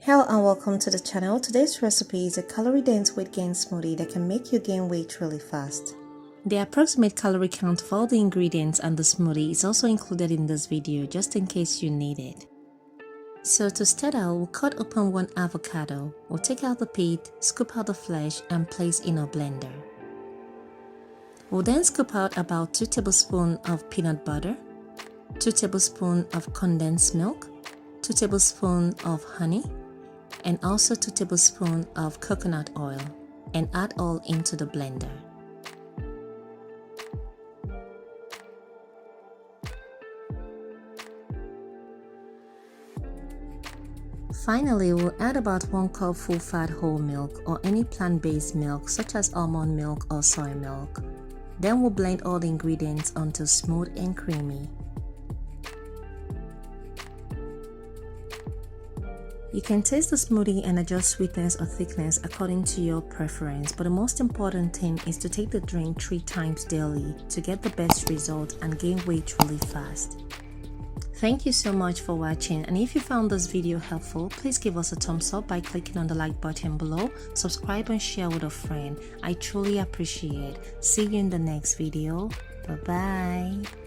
Hello and welcome to the channel. Today's recipe is a calorie-dense weight gain smoothie that can make you gain weight really fast. The approximate calorie count of all the ingredients and the smoothie is also included in this video just in case you need it. So to start out, we'll cut open one avocado. We'll take out the pit, scoop out the flesh and place in a blender. We'll then scoop out about 2 tablespoons of peanut butter, 2 tablespoons of condensed milk, 2 tablespoons of honey, and also 2 tablespoons of coconut oil, and add all into the blender. Finally, we'll add about 1 cup full-fat whole milk or any plant-based milk such as almond milk or soy milk. Then we'll blend all the ingredients until smooth and creamy. You can taste the smoothie and adjust sweetness or thickness according to your preference, but the most important thing is to take the drink 3 times daily to get the best result and gain weight really fast. Thank you so much for watching, and if you found this video helpful, please give us a thumbs up by clicking on the like button below, subscribe and share with a friend. I truly appreciate it. See you in the next video. Bye bye.